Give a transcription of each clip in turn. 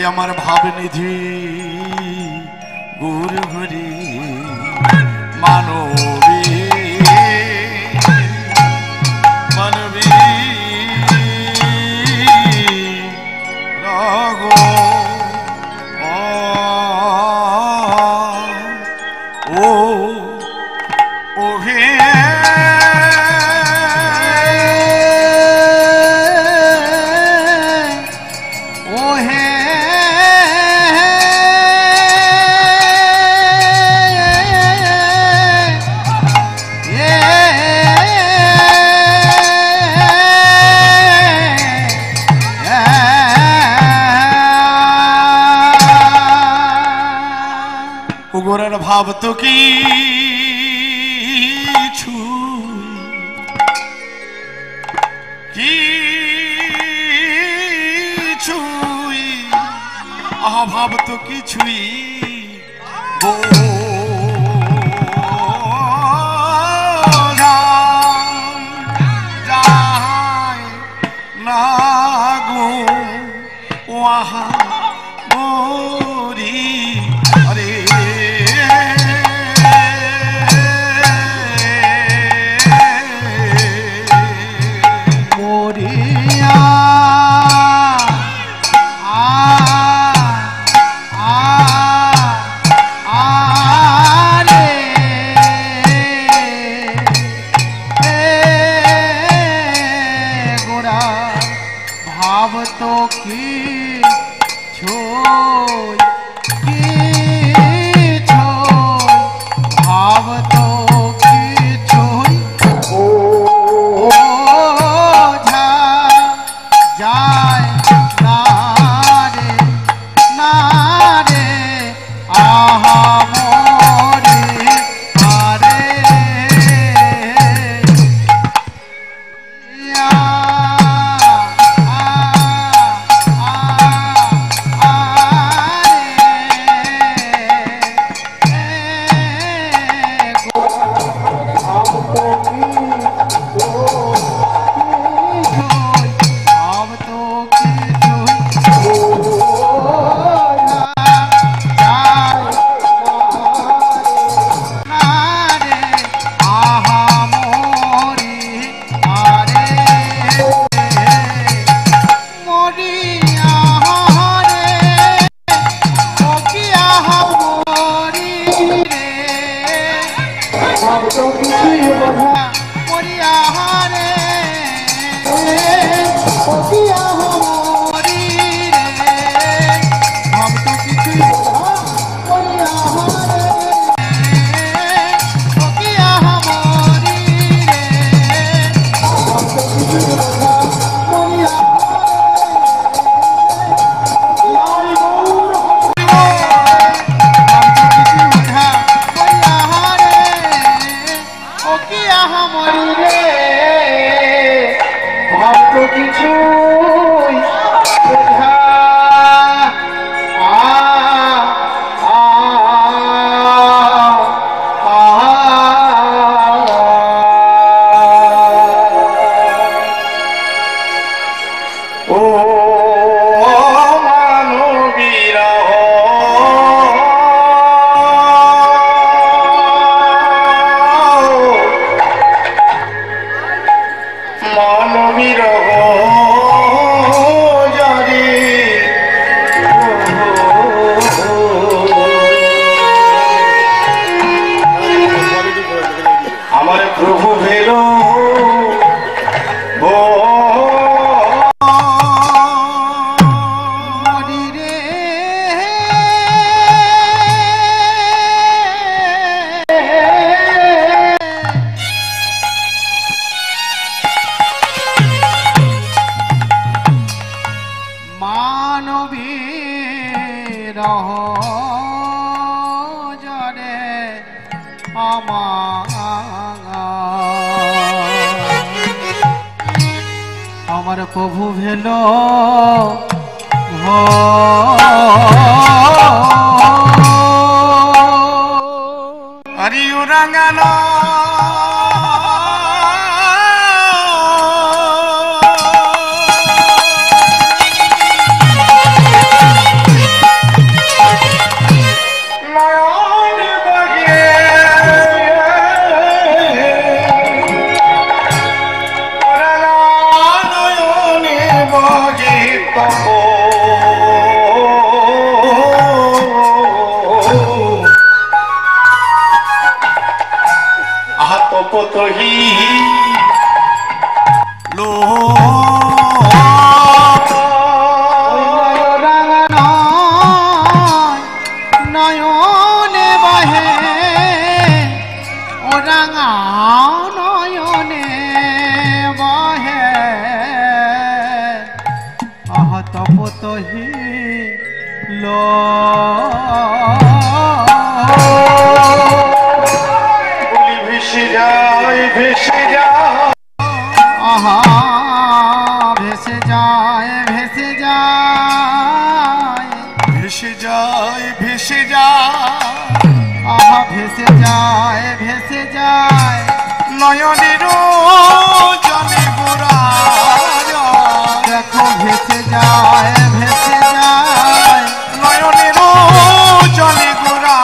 আমার ভাবনিধি গুরু হরি মানবী মানবী রাগ ও হে ভাব তো কি ছুই ভাব তো কিছুই না গো ওহা মোরি আরে আমার প্রভু ভেল হরিও রাঙানো নয়নে বহে ও রাঙা নয়নে বহে আহত পতহি লো ভেসে যায় ভেসে যায় আহা ভেসে যায় ভেসে যায় ভেসে যায় ভেসে যায় আহা ভেসে যায় ভেসে যায় নয়নের জলে গোরা দেখো ভেসে যায় ভেসে যায় নয়নের জলে গোরা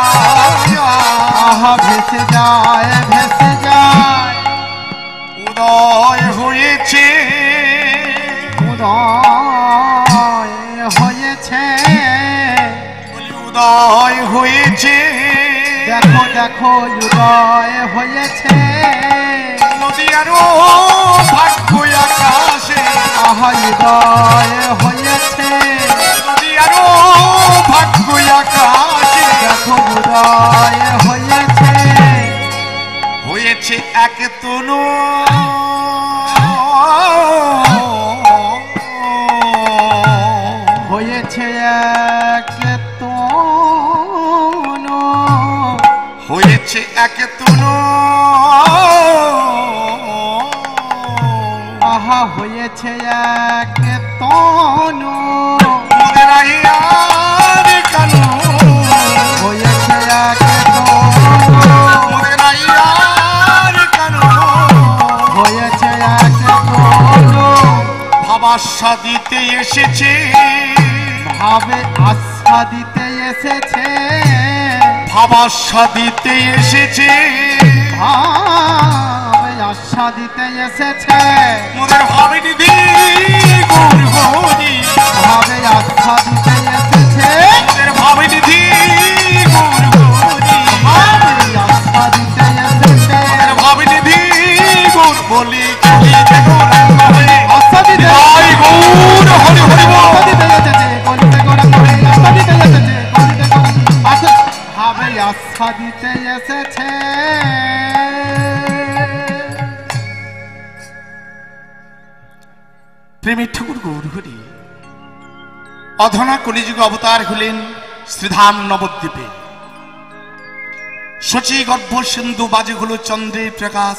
আহা ভেসে যায় ভেসে যায় উদয় হয়েছে উদয় হয়েছে উদয় হয়েছে দেখো দেখো উদয় হয়েছে নদী আরো ভাগ্য আকাশে আহা উদয় হয়েছে নদী আরো ভাগ্য আকাশে দেখো উদয় হয়েছে হয়েছে এক তনু হয়েছে এক তনু হয়েছে এক তনু আহা হয়েছে এক তনু মোদের আইয়ার কানু হয়েছে এক তনু মোদের আইয়ার কানু হয়েছে এক তনু ভাবাশা দিতে এসেছে ভাবে আশা দিতে এসেছে ভাবাশা দিতে এসেছে ভাবে আশা দিতে এসেছে মোদের ভাবিনিধি গৌর গৌরী ভাবে আশা দিতে এসেছে মোদের ভাবিনিধি গৌর গৌরী ভাবে আশা দিতে এসেছে মোদের ভাবিনিধি গৌর বলি কলিতে গৌরাঙ্গ হয়ে আশা দিতে জয় গৌর হরি হরি বল। আশা দিতে এসেছে কলিতে গৌরাঙ্গ হয়ে আশা দিতে এসেছে কলিতে গৌরাঙ্গ আশা ভাবে আশা দিতে এসেছে প্রেমের ঠাকুর গৌর হরি অধনা কলিযুগে অবতার হলেন শ্রীধাম নবদ্বীপে। শচী গর্ভ সিন্ধু বাজে হলো চন্দ্রের প্রকাশ,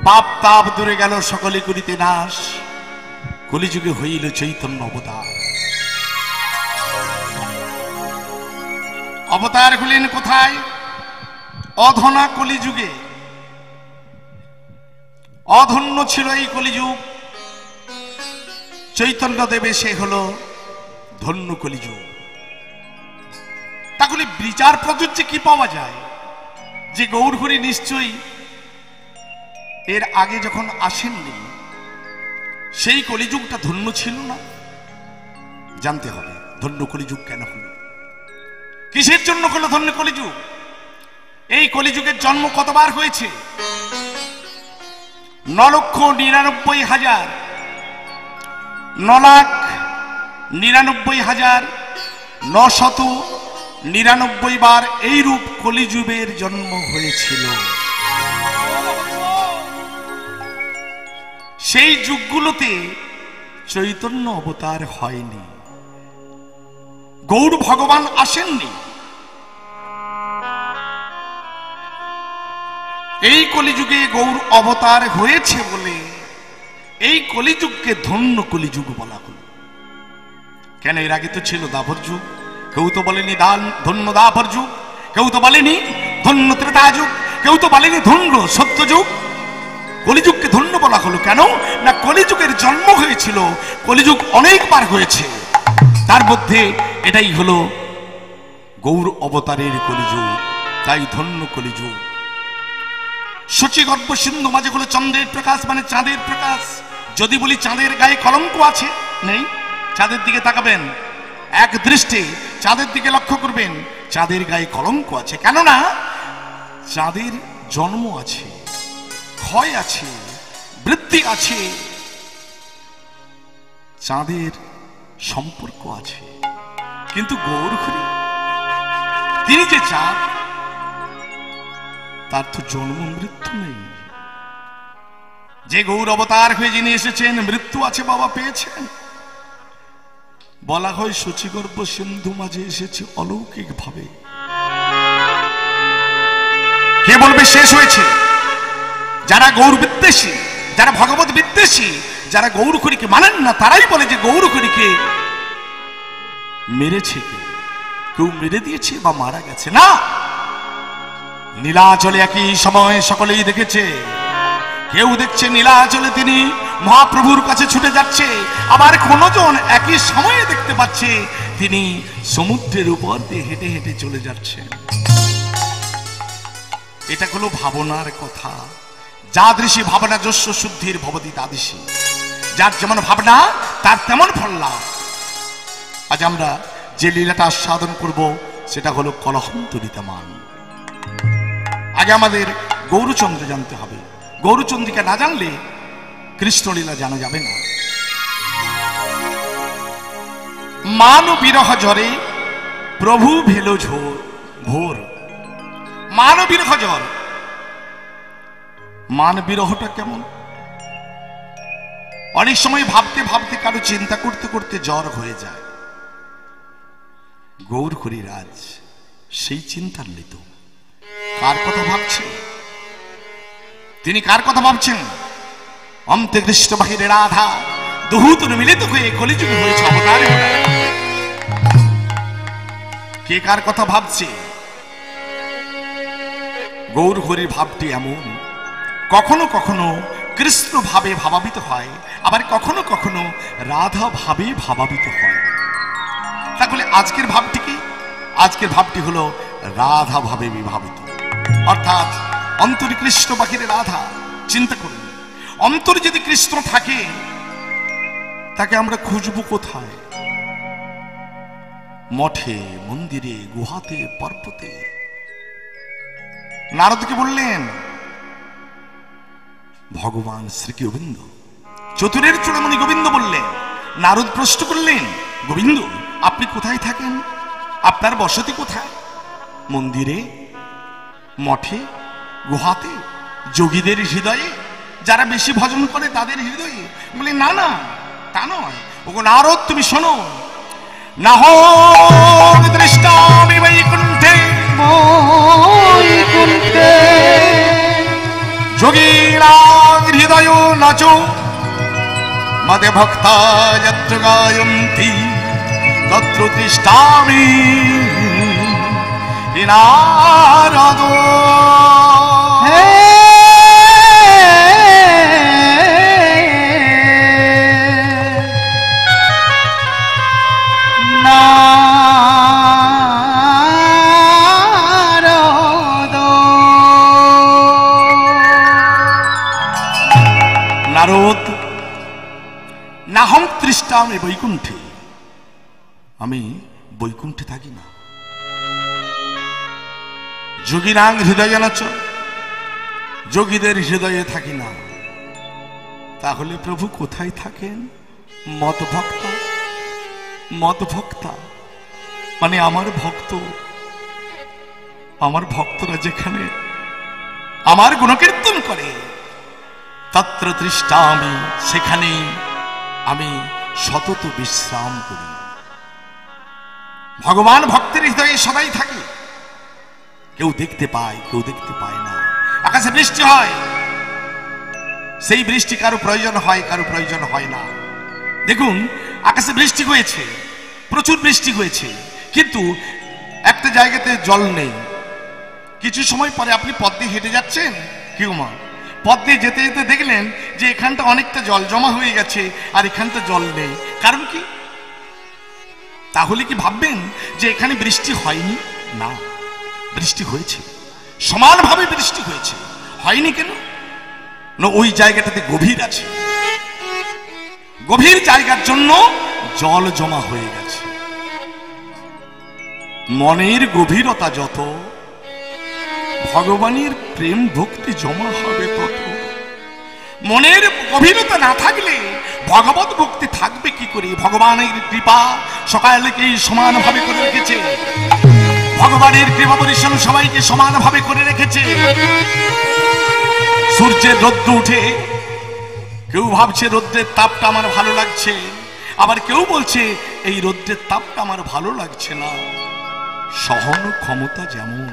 পাপ তাপ দূরে গেল সকলে করিতে নাশ, কলিযুগে হইল চৈতন্য অবতার। অবতার হলেন কোথায়? অধনা কলিযুগে। অধন্য ছিল এই কলিযুগ, চৈতন্য দেবে সে হলো ধন্য কলিযুগ। তাহলে বিচার প্রযোজ্যে কি পাওয়া যায় যে গৌরহরি নিশ্চয়ই এর আগে যখন আসেননি সেই কলিযুগটা ধন্য ছিল না? জানতে হবে ধন্য কলিযুগ কেন হলো, কিসের জন্য হলো ধন্য কলিযুগ। এই কলিযুগের জন্ম কতবার হয়েছে? 9,99,000 9,99,999 বার এই রূপ কলিযুগের জন্ম হয়েছিল। সেই যুগগুলোতে চৈতন্য অবতার হয়নি, গৌর ভগবান আসেননি। এই কলিযুগে গৌর অবতার হয়েছে বলে এই কলিযুগকে ধন্য কলিযুগ বলা হলো। কেন? এর আগে তো ছিল দাপর যুগ, কেউ তো বলেনি ধন্য দাপর যুগ, কেউ তো বলেনি ধন্য ত্রেতা যুগ, কেউ তো বলেনি ধন্য সত্য যুগ। কলিযুগকে ধন্য বলা হলো কেন? না, কলিযুগের জন্ম হয়েছিল, কলিযুগ অনেকবার হয়েছে, তার মধ্যে এটাই হলো গৌর অবতারের কলিযুগ, তাই ধন্য কলিযুগ। সূচিগর্ভ সিন্ধু মাঝে হলো চন্দ্রের প্রকাশ, মানে চাঁদের প্রকাশ। যদি বলি চাঁদের গায়ে কলঙ্ক আছে, নেই। চাঁদের দিকে তাকাবেন, এক দৃষ্টি চাঁদের দিকে লক্ষ্য করবেন, চাঁদের গায়ে কলঙ্ক আছে। কেননা চাঁদের জন্ম আছে, ক্ষয় আছে, বৃদ্ধি আছে, চাঁদের সম্পর্ক আছে। কিন্তু গৌরহরি তিনি যে চাঁদ, তার তো জন্ম মৃত্যু নেই। যে গৌর অবতার হয়ে যিনি এসেছেন, মৃত্যু আছে বাবা পেয়েছেন। বলা হয় সূচিগর্ভ সিন্ধু মাঝে এসেছে অলৌকিক ভাবে। কে বলবে শেষ হয়েছে? যারা গৌর বিদ্বেষী, যারা ভগবত বিদ্বেষী, যারা গৌরহরিকে মানেন না, তারাই বলে যে গৌরহরিকে মেরেছে কেউ মেরে দিয়েছে বা মারা গেছে। না, নীলাচলে একই সময় সকলেই দেখেছে। কেউ দেখছে নীলাচলে তিনি মহাপ্রভুর কাছে ছুটে যাচ্ছে, আবার কোনজন একই সময়ে দেখতে পাচ্ছে তিনি সমুদ্রের উপর দিয়ে হেঁটে হেঁটে চলে যাচ্ছেন। এটা হলো ভাবনার কথা। যাদৃশী ভাবনা যস্য শুদ্ধির ভবতি তাদৃশী। যার যেমন ভাবনা তার তেমন ফল লাভ। আজ আমরা যে লীলাটা আস্বাদন করব সেটা হলো কলহন্তরিতমান। আগে আমাদের গৌরচন্দ্র জানতে হবে। গৌরচন্দ্রিকা না জানলে কৃষ্ণলীলা জানা যাবে না। মান বিরহ জ্বরে প্রভু ভেলো ভোর। মান বিরহ জ্বর। মান বিরহটা কেমন? অনেক সময় ভাবতে ভাবতে কারো চিন্তা করতে করতে জ্বর হয়ে যায়। গৌরহরি রাজ সেই চিন্তার লিত। কার কথা ভাবছে? তিনি কার কথা ভাবছেন? অন্তে কৃষ্ণ বাহিরে রাধা দুহুতন মিলিত হয়ে কলিযুগ হয়েছে অবতার। কে কার কথা ভাবছে? গৌরহরির ভাবটি এমন, কখনো কখনো কৃষ্ণ ভাবে ভাবাবিত হয়, আবার কখনো কখনো রাধা ভাবে ভাবাবিত হয়। তাহলে আজকের ভাবটি কি? আজকের ভাবটি হলো রাধা ভাবে বিভাবিত, অর্থাৎ অন্তরে কৃষ্ণ বাহিরে রাধা। চিন্তা করুন, অন্তরে যদি কৃষ্ণ থাকে তাকে আমরা খুঁজবো কোথায়? মঠে, মন্দিরে, গুহাতে, পর্বতে। নারদকে বললেন ভগবান শ্রী গোবিন্দ, চতুরের চূড়ামণি গোবিন্দ বললেন। নারদ প্রশ্ন করলেন, গোবিন্দ আপনি কোথায় থাকেন? আপনার বসতি কোথায়? মন্দিরে, মঠে, গুহাতে, যোগীদের হৃদয়ে, যারা বেশি ভজন করে তাদের হৃদয়ে? বলে না না, তা নয়। ওগো নারদ তুমি শোনো, না হোক দৃষ্টামি বৈকুণ্ঠে বৈকুণ্ঠে যোগীরা হৃদয় নাচো মদে ভক্তা যত্র গায়ন্তি তত্র তিষ্ঠামি নারদ। নারদ, নাহং তৃষ্টামি বৈকুণ্ঠে, আমি বৈকুণ্ঠে থাকি না। যোগীরাং হৃদয়ে নাচ, যোগীদের হৃদয়ে থাকি না। তাহলে প্রভু কোথায় থাকেন? মদভক্তা। মদভক্তা মানে আমার ভক্ত। আমার ভক্তরা যেখানে আমার গুণকীর্তন করে তত্র তৃষ্টামি, সেখানে আমি সতত বিশ্রাম করি। ভগবান ভক্তের হৃদয়ে সদাই থাকে। কেউ দেখতে পায়, কেউ দেখতে পায় না। আকাশে বৃষ্টি হয়, সেই বৃষ্টি কারো প্রয়োজন হয়, কারো প্রয়োজন হয় না। দেখুন, আকাশে বৃষ্টি হয়েছে, প্রচুর বৃষ্টি হয়েছে, কিন্তু একটা জায়গাতে জল নেই। কিছু সময় পরে আপনি পথ দিয়ে হেঁটে যাচ্ছেন, কেউ মা পথ দিয়ে যেতে যেতে দেখলেন যে এখানটা অনেকটা জল জমা হয়ে গেছে আর এখানটা জল নেই। কারণ কি? তাহলে কি ভাববেন যে এখানে বৃষ্টি হয়নি? না, বৃষ্টি হয়েছে, সমানভাবে বৃষ্টি হয়েছে। হয়নি কেন? না, ওই জায়গাটাতে গভীর আছে, গভীর জায়গার জন্য জল জমা হয়ে গেছে। মনের গভীরতা যত, ভগবানের প্রেম ভক্তি জমা হবে তত। মনের গভীরতা না থাকলে ভগবত ভক্তি থাকবে কি করে? ভগবানের কৃপা সকালকেই সমানভাবে করে রেখেছে, ভগবানের কৃপা পরিশ্রম সবাইকে সমানভাবে করে রেখেছে। সূর্যের রৌদ্র উঠে, কেউ ভাবছে রৌদ্রের তাপটা আমার ভালো লাগছে, আবার কেউ বলছে এই রৌদ্রের তাপটা আমার ভালো লাগছে না। সহন ক্ষমতা যেমন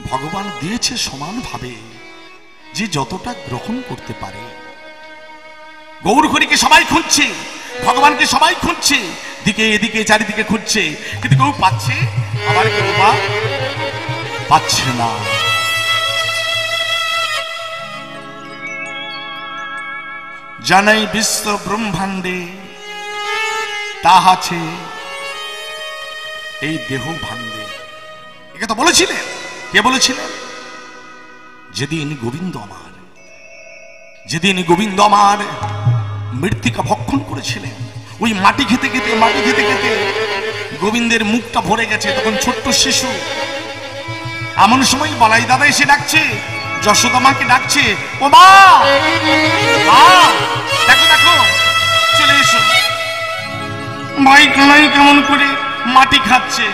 ভগবান দিয়েছে সমানভাবে, যে যতটা গ্রহণ করতে পারে। গৌরহরিকে সবাই খুঁজছে, ভগবানকে সবাই খুঁজছে, দিকে এদিকে চারিদিকে খুঁজছে, কিন্তু কেউ পাচ্ছে, আবার কেউ বা পাচ্ছে না। জানাই বিশ্ব ব্রহ্মাণ্ডে তাহাছে এই দেহ ভাণ্ডে। একে তো বলেছিলেন, কে বলেছিলেন? যেদিন গোবিন্দ আমার, যেদিন গোবিন্দ আমার মৃত্তিকা ভক্ষণ করেছিলেন, ওই মাটি খেতে খেতে মাটি খেতে খেতে গোবিন্দের মুখটা ভরে গেছে। তখন ছোট্ট শিশু, এমন সময় বলাই দাদা এসে ডাকছে, যশোদা মাকে ডাকছে, ও মা, মা দেখো দেখো, চলে এসো। ভাই কানাই কেমন করে মাটি খাচ্ছে।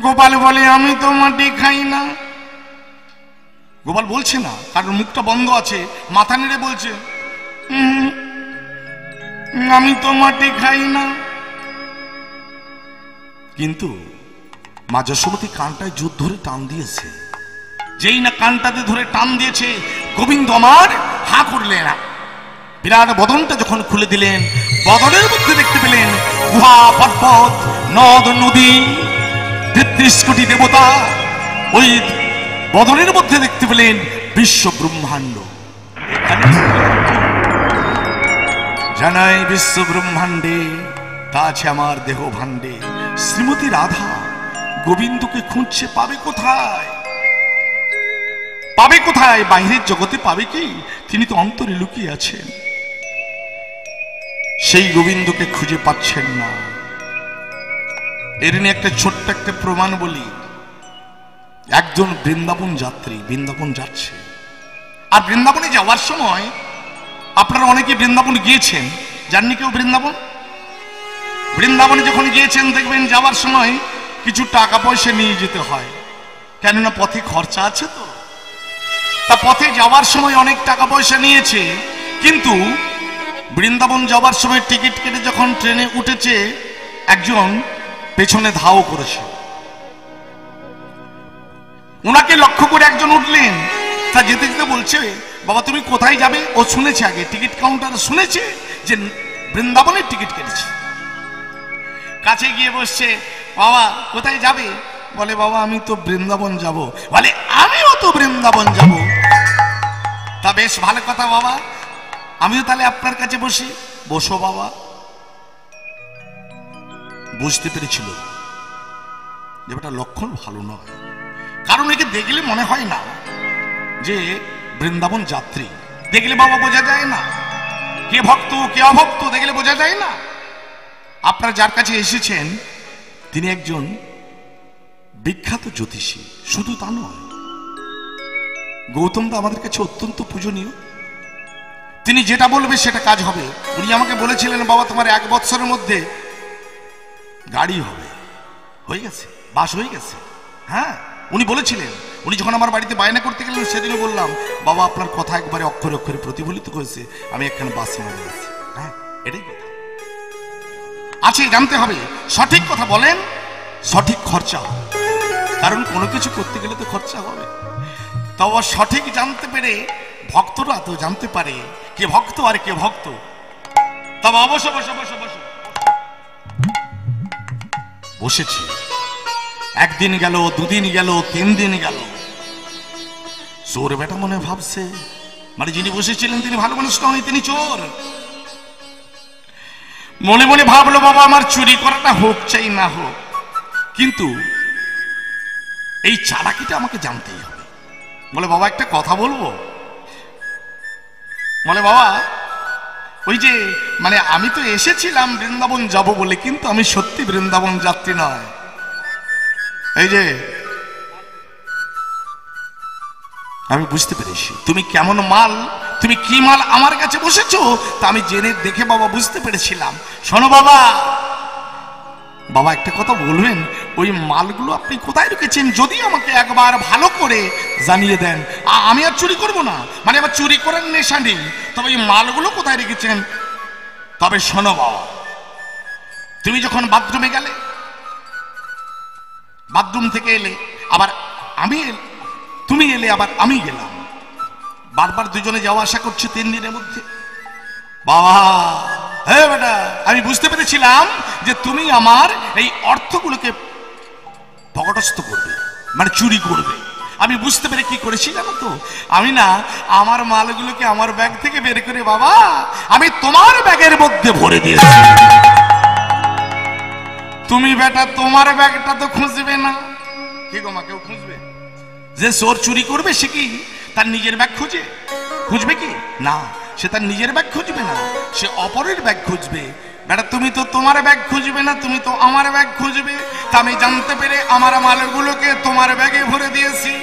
গোপাল বলে, আমি তো মাটি খাই না। গোপাল বলছে না, কারণ মুখটা বন্ধ আছে, মাথা নেড়ে বলছে, আমি তো মাটি খাই না। কিন্তু মা যশোমতী কানটায় জোর ধরে টান দিয়েছে। যেই না কানটাতে ধরে টান দিয়েছে, গোবিন্দ আমার হা করলেন না। বিরাট বদনটা যখন খুলে দিলেন, বদনের মধ্যে দেখতে পেলেন গুহা, পর্বত, নদ, নদী, ৩৩ কোটি দেবতা। ওই বদনের মধ্যে দেখতে পেলেন বিশ্ব ব্রহ্মাণ্ড। জানাই বিশ্ব ব্রহ্মাণ্ডে তা আছে আমার দেহ ভাণ্ডে। শ্রীমতী রাধা গোবিন্দকে খুঁজছে, পাবে কোথায়? পাবে কোথায়? বাহিরের জগতে পাবে কি? তিনি তো অন্তরে লুকিয়ে আছেন। সেই গোবিন্দকে খুঁজে পাচ্ছেন না। এর নিয়ে একটা ছোট্ট একটা প্রমাণ বলি। একজন বৃন্দাবন যাত্রী বৃন্দাবন যাচ্ছে, আর বৃন্দাবনে যাওয়ার সময়, আপনারা অনেকে বৃন্দাবন গিয়েছেন, জাননি কেউ বৃন্দাবন? বৃন্দাবনে যখন গিয়েছেন দেখবেন যাওয়ার সময় কিছু টাকা পয়সা নিয়ে যেতে হয়, কেননা পথে খরচা আছে তো। তা পথে যাওয়ার সময় অনেক টাকা পয়সা নিয়েছে, কিন্তু বৃন্দাবন যাওয়ার সময় টিকিট কেটে যখন ট্রেনে উঠেছে, একজন পেছনে ধাও করেছে। ওনাকে লক্ষ্য করে একজন উঠলেন, তা যেতে যেতে বলছে, বাবা তুমি কোথায় যাবে? ও শুনেছে, আগে টিকিট কাউন্টারে শুনেছে যে বৃন্দাবনের টিকিট কেটেছে। কাছে গিয়ে বসছে, বাবা কোথায় যাবে? বলে, বাবা আমি তো বৃন্দাবন যাব। বলে, আমিও তো বৃন্দাবন যাব। তা বেশ ভালো কথা বাবা, আমিও তাহলে আপনার কাছে বসি। বসো বাবা। বুঝতে পেরেছিল যে এটা লক্ষণ ভালো নয়, কারণ একে দেখলে মনে হয় না যে বৃন্দাবন যাত্রী। দেখলে বাবা বোঝা যায় না কে ভক্ত কে অভক্ত, দেখলে বোঝা যায় না। আপনারা যার কাছে এসেছেন তিনি একজন বিখ্যাত জ্যোতিষী, শুধু তা নয়, গৌতম দা আমাদের কাছে অত্যন্ত পূজনীয়। তিনি যেটা বলবে সেটা কাজ হবে। উনি আমাকে বলেছিলেন, বাবা তোমার 1 বৎসরের মধ্যে গাড়ি হবে। হয়ে গেছে, বাস হয়ে গেছে। হ্যাঁ, উনি বলেছিলেন। উনি যখন আমার বাড়িতে বায়না করতে গেলেন, সেদিনও বললাম, বাবা আপনার কথা একবারে অক্ষরে অক্ষরে প্রতিফলিত হয়েছে, আমি একখানে বাস মারা গেছি। হ্যাঁ, এটাই কথা আছে, জানতে হবে। সঠিক কথা বলেন, সঠিক খরচা, কারণ কোনো কিছু করতে গেলে তো খরচা হবে। তবে সঠিক জানতে পেরে ভক্তরা তো জানতে পারে কে ভক্ত আর কে ভক্ত। তবে অবশ্য বসো বসো বসো বসেছি। একদিন গেল, দুদিন গেল, 3 দিন গেল। চোর বেটা মনে ভাবছে, মানে যিনি বসেছিলেন তিনি ভালো মানুষ নয়, তিনি চোর। মনে মনে ভাবলো বাবা আমার চুরি করাটা হোক চাই না হোক, কিন্তু এই চালাকিটা আমাকে জানতেই হবে। বলে বাবা একটা কথা বলবো? বলে বাবা ওই যে মানে আমি তো এসেছিলাম বৃন্দাবন যাব বলে, কিন্তু আমি সত্যি বৃন্দাবন যাত্রী নয়। এই যে আমি বুঝতে পেরেছি তুমি কেমন মাল, তুমি কি মাল আমার কাছে বসেছো তা আমি জেনে দেখে বাবা বুঝতে পেরেছিলাম। শোনো বাবা, বাবা একটা কথা বলবেন, ওই মালগুলো আপনি কোথায় রেখেছেন যদি আমাকে একবার ভালো করে জানিয়ে দেন, আমি আর চুরি করব না। মানে আমার চুরি করার নেশা নেই, তবে এই মালগুলো কোথায় রেখেছেন। তবে শোনো বাবা, তুমি যখন বাথরুমে গেলে, বাথরুম থেকে এলে, আবার তুমি এলে, আবার আমি গেলাম, বারবার দুজনে যাওয়া আসা করছে 3 দিনের মধ্যে। বাবা হ্যাঁ বেটা, আমি বুঝতে পেরেছিলাম যে তুমি আমার এই অর্থগুলোকে পকটস্থ করবে, মানে চুরি করবে। আমি বুঝতে পেরে কি করেছি জানো তো, আমি না আমার মালগুলোকে আমার ব্যাগ থেকে বের করে বাবা আমি তোমার ব্যাগের মধ্যে ভরে দিয়েছি। তুমি বেটা তোমার ব্যাগটা তো খুঁজবে না, কি গো মা, কেউ খুঁজবে? যে চোর চুরি করবে সে কি তার নিজের ব্যাগ খুঁজবে কি না, সে তার নিজের ব্যাগ খুঁজবে না, সে অপরের ব্যাগ খুঁজবে। বেটা তুমি তো তোমার ব্যাগ খুঁজবে না, তুমি তো আমার ব্যাগ খুঁজবে। তা আমি জানতে পেরে আমার মালগুলোকে তোমার ব্যাগে ভরে দিয়েছি।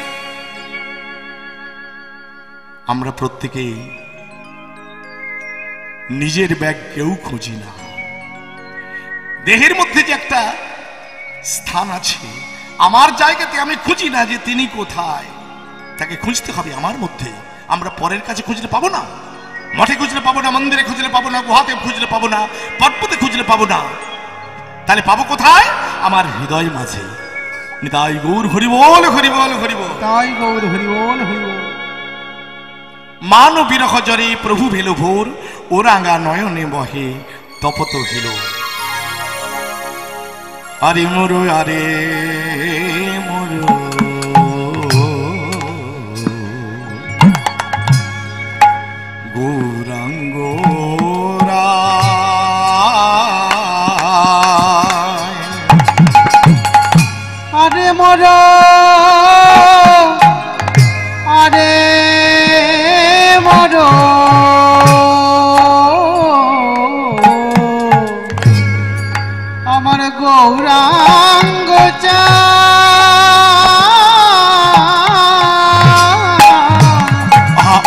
আমরা প্রত্যেকেই নিজের ব্যাগ কেউ খুঁজি না। দেহের মধ্যে যে একটা স্থান আছে, আমার জায়গাতে আমি খুঁজি না যে তিনি কোথায়, তাকে খুঁজতে হবে আমার মধ্যে। আমরা পরের কাছে খুঁজলে পাবো না, মঠে খুঁজলে পাবো না, মন্দিরে খুঁজলে পাবো না, গুহাতে খুঁজলে পাবো না, পর্বতে খুঁজলে পাবো না। তাহলে পাবো কোথায়? আমার হৃদয় মাঝে। নিতাই গৌর হরি বল, হরি বল, হরি বল। তাই গৌর হরি বল, হরি বল। মান বিরহ জরে প্রভু ভেল ভোর, ও রাঙা নয়নে বহে তপত হিল। আরে মোর, আরে মোর গৌরাঙ্গ আরে মোর, আরে মোর আমার গৌরাঙ্গ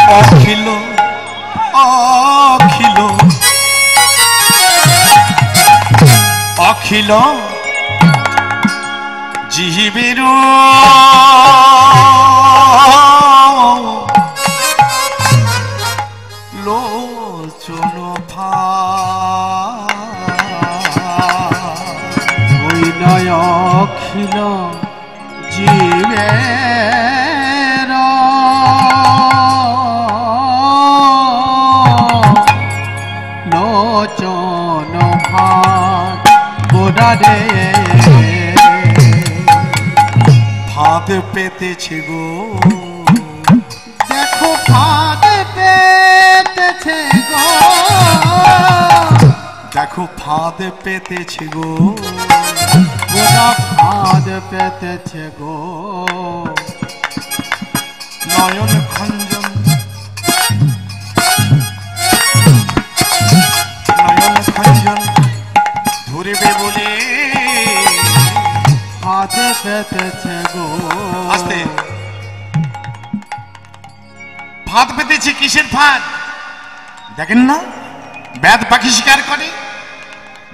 অখিল অখিল অখিল জীবের লোচন ওই নয় অখিল জীবের লোচন ভাত গোড়ারে ফাঁদ পেতেছে গো, দেখো ফাঁদ পেতেছে গো, দেখো ফাঁদ পেতেছে গো, গোড়া ফাঁদ পেতেছে গো। নয়ন খঞ্জন নয়ন খঞ্জন ধরবে বলে ফাঁদ পেতেছে গো। আস্তে, ফাঁদ পেতেছে। কিসের ফাঁদ? দেখেন না, ব্যাদ পাখি শিকার করে,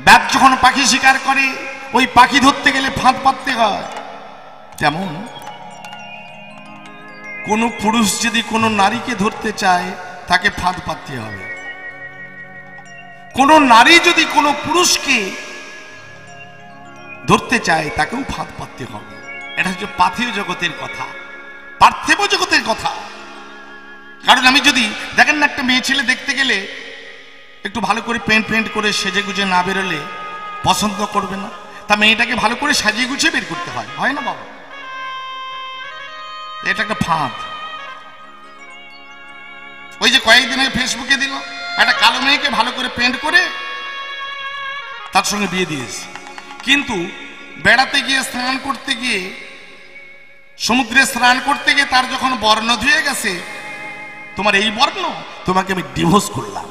ব্যাদ যখন পাখি শিকার করে ওই পাখি ধরতে গেলে ফাঁদ পাততে হয়। তেমন কোন পুরুষ যদি কোনো নারীকে ধরতে চায় তাকে ফাঁদ পাততে হবে। কোন নারী যদি কোনো পুরুষকে ধরতে চায় তাকেও ফাঁদ পাততে হবে। এটা হচ্ছে পাথেয় জগতের কথা। পার্থিব জগতের কথা। কারণ আমি যদি দেখেন না, একটা মেয়ে ছেলে দেখতে গেলে একটু ভালো করে পেন্ট করে সেজে গুজে না বেরোলে পছন্দ করবে না। তা মেয়েটাকে ভালো করে সাজিয়ে গুছিয়ে বের করতে হয়, হয় না বাবা? এটা একটা ফাঁদ। ওই যে কয়েকদিন আগে ফেসবুকে দিল, একটা কালো মেয়েকে ভালো করে পেন্ট করে তার সঙ্গে বিয়ে দিয়েছে। কিন্তু বেড়াতে গিয়ে, স্নান করতে গিয়ে, সমুদ্রে স্নান করতে গিয়ে তার যখন বর্ণ ধুয়ে গেছে, তোমার এই বর্ণ, তোমাকে আমি ডিভোর্স করলাম।